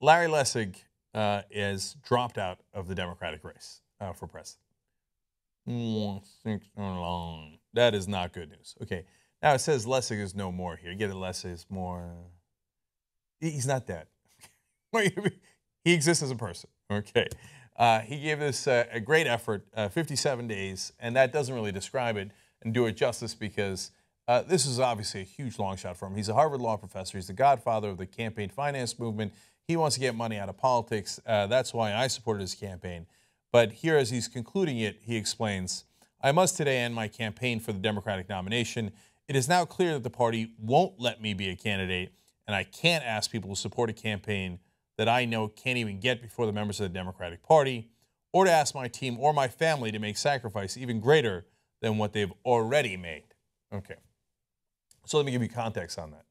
Larry Lessig is dropped out of the Democratic race for president. That is not good news. Okay, now it says Lessig is no more here. Get it? Lessig is more. He's not dead. He exists as a person. Okay, he gave this a great effort, 57 days, and that doesn't really describe it and do it justice because this is obviously a huge long shot for him. He's a Harvard law professor. He's the godfather of the campaign finance movement. He wants to get money out of politics. That's why I supported his campaign. But here, as he's concluding it, he explains, I must today end my campaign for the Democratic nomination. It is now clear that the party won't let me be a candidate, and I can't ask people to support a campaign that I know can't even get before the members of the Democratic Party, or to ask my team or my family to make sacrifice even greater than what they've already made. Okay. So let me give you context on that.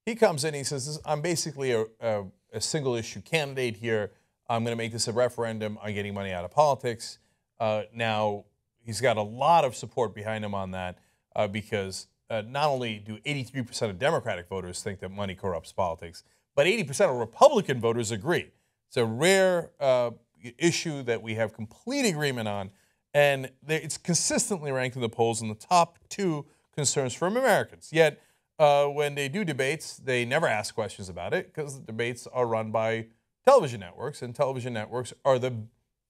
He comes in, he says, I'm basically a single-issue candidate here. I'm going to make this a referendum on getting money out of politics. Now, he's got a lot of support behind him on that because not only do 83% of Democratic voters think that money corrupts politics, but 80% of Republican voters agree. It's a rare issue that we have complete agreement on, and it's consistently ranked in the polls in the top 2 concerns from Americans. Yet, when they do debates, they never ask questions about it because the debates are run by television networks, and television networks are the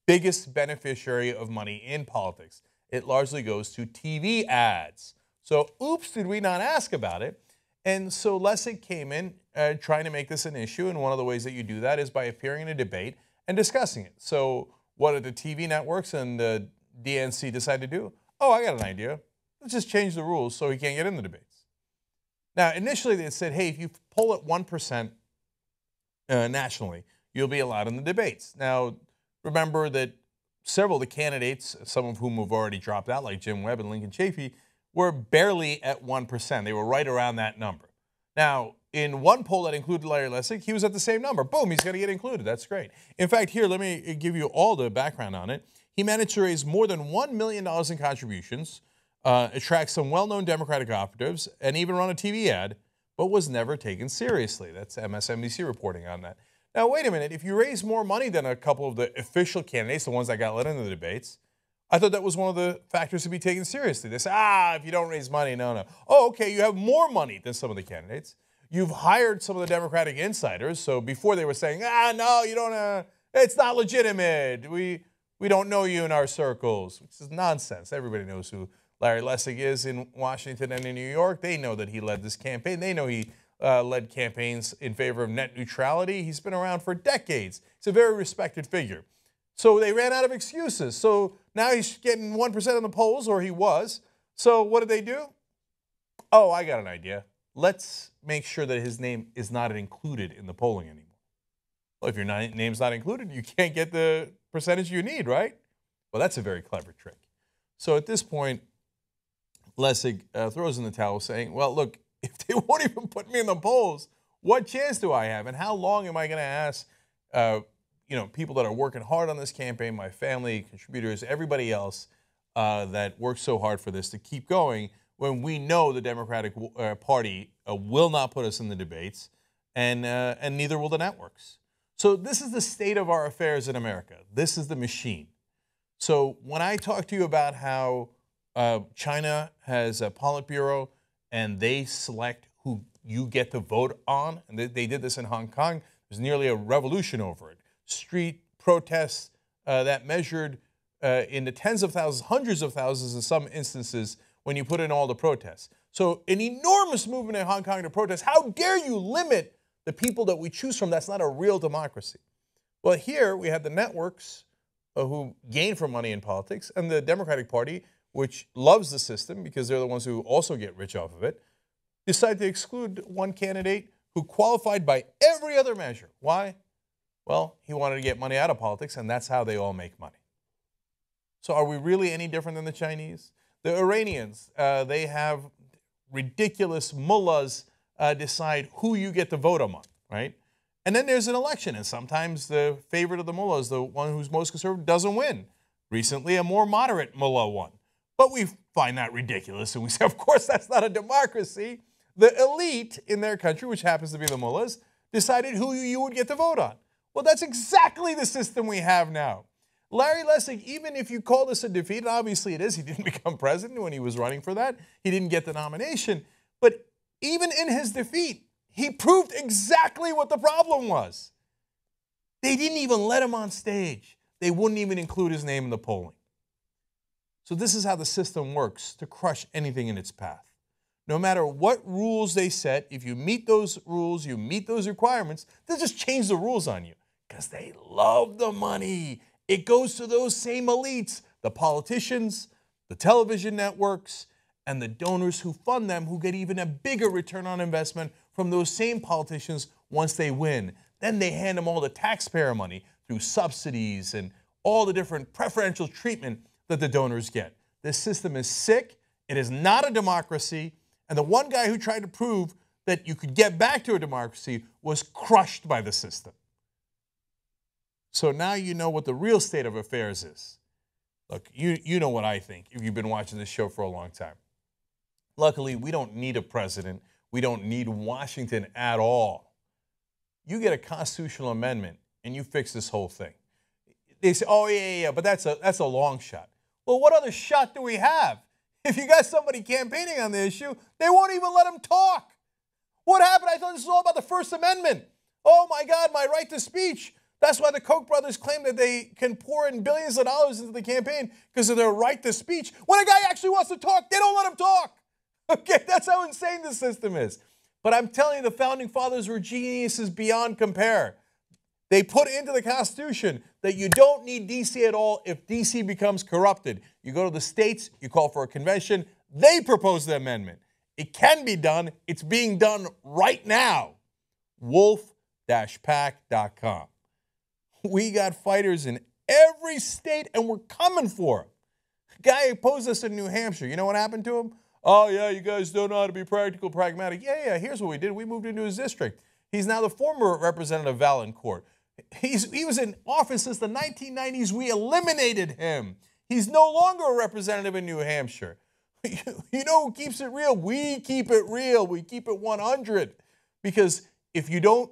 biggest beneficiary of money in politics. It largely goes to TV ads. So, oops, did we not ask about it? And so Lessig came in trying to make this an issue, and one of the ways that you do that is by appearing in a debate and discussing it. So what did the TV networks and the DNC decide to do? Oh, I got an idea. Let's just change the rules so he can't get in the debates. Now, initially they said, hey, if you poll at 1% nationally, you'll be allowed in the debates. Now, remember that several of the candidates, some of whom have already dropped out, like Jim Webb and Lincoln Chafee, were barely at 1%. They were right around that number. Now, in one poll that included Larry Lessig, he was at the same number. Boom, he's going to get included. That's great. In fact, here, let me give you all the background on it. He managed to raise more than $1 million in contributions, attract some well-known Democratic operatives, and even run a TV ad, but was never taken seriously. That's MSNBC reporting on that. Now, wait a minute. If you raise more money than a couple of the official candidates, the ones that got let into the debates, I thought that was one of the factors to be taken seriously. They say, if you don't raise money, no. Oh, okay, you have more money than some of the candidates. You've hired some of the Democratic insiders. So before they were saying, no, you don't, it's not legitimate. We don't know you in our circles, which is nonsense. Everybody knows who Larry Lessig is in Washington and in New York. They know that he led this campaign. They know he led campaigns in favor of net neutrality. He's been around for decades. He's a very respected figure. So they ran out of excuses. So now he's getting 1% in the polls, or he was. So what did they do? Oh, I got an idea. Let's make sure that his name is not included in the polling anymore. Well, if your name's not included, you can't get the percentage you need, right? Well, that's a very clever trick. So at this point, Lessig throws in the towel saying, well, look, if they won't even put me in the polls, what chance do I have? And how long am I going to ask people that are working hard on this campaign, my family, contributors, everybody else that works so hard for this to keep going when we know the Democratic Party will not put us in the debates and neither will the networks. So this is the state of our affairs in America. This is the machine. So when I talk to you about how China has a Politburo and they select who you get to vote on, and they did this in Hong Kong, there's nearly a revolution over it. Street protests that measured in the tens of thousands, hundreds of thousands in some instances when you put in all the protests. So an enormous movement in Hong Kong to protest. How dare you limit the people that we choose from? That's not a real democracy. Well, here we have the networks who gain from money in politics, and the Democratic Party, which loves the system because they're the ones who also get rich off of it, decide to exclude one candidate who qualified by every other measure. Why? Well, he wanted to get money out of politics, and that's how they all make money. So are we really any different than the Chinese? The Iranians, they have ridiculous mullahs decide who you get to vote among, right? And then there's an election, and sometimes the favorite of the mullahs, the one who's most conservative, doesn't win. Recently, a more moderate mullah won. But we find that ridiculous, and we say, of course, that's not a democracy. The elite in their country, which happens to be the mullahs, decided who you would get to vote on. Well, that's exactly the system we have now. Larry Lessig, even if you call this a defeat, and obviously it is, he didn't become president when he was running for that. He didn't get the nomination. But even in his defeat, he proved exactly what the problem was. They didn't even let him on stage. They wouldn't even include his name in the polling. So this is how the system works to crush anything in its path. No matter what rules they set, if you meet those rules, you meet those requirements, they'll just change the rules on you because they love the money. It goes to those same elites, the politicians, the television networks, and the donors who fund them, who get even a bigger return on investment from those same politicians once they win. Then they hand them all the taxpayer money through subsidies and all the different preferential treatment that the donors get. This system is sick. It is not a democracy. And the one guy who tried to prove that you could get back to a democracy was crushed by the system. So now you know what the real state of affairs is. Look, you know what I think if you've been watching this show for a long time. Luckily, we don't need a president. We don't need Washington at all. You get a constitutional amendment and you fix this whole thing. They say, oh, yeah, but that's a long shot. Well, what other shot do we have? If you got somebody campaigning on the issue, they won't even let them talk. What happened? I thought this was all about the First Amendment. Oh, my God, my right to speech. That's why the Koch brothers claim that they can pour in billions of dollars into the campaign because of their right to speech. When a guy actually wants to talk, they don't let him talk. Okay, that's how insane the system is. But I'm telling you, the Founding Fathers were geniuses beyond compare. They put into the Constitution that you don't need D.C. at all if D.C. becomes corrupted. You go to the states, you call for a convention, they propose the amendment. It can be done. It's being done right now. wolf-pack.com. We got fighters in every state, and we're coming for them. Guy opposed us in New Hampshire. You know what happened to him? Oh, yeah, you guys don't know how to be practical, pragmatic. Yeah, here's what we did. We moved into his district. He's now the former representative of Valancourt. He was in office since the 1990s. We eliminated him. He's no longer a representative in New Hampshire. You know who keeps it real? We keep it real. We keep it 100. Because if you don't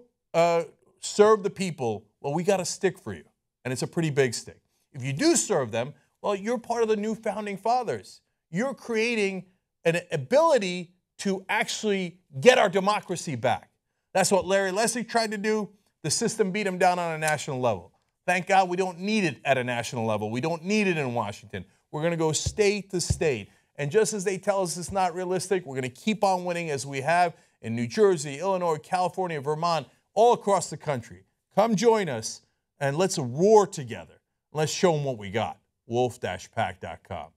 serve the people, well, we got a stick for you. And it's a pretty big stick. If you do serve them, well, you're part of the new Founding Fathers. You're creating an ability to actually get our democracy back. That's what Larry Lessig tried to do. The system beat him down on a national level. Thank God we don't need it at a national level. We don't need it in Washington. We're going to go state to state. And just as they tell us it's not realistic, we're going to keep on winning as we have in New Jersey, Illinois, California, Vermont, all across the country. Come join us and let's roar together. Let's show them what we got. wolf-pack.com.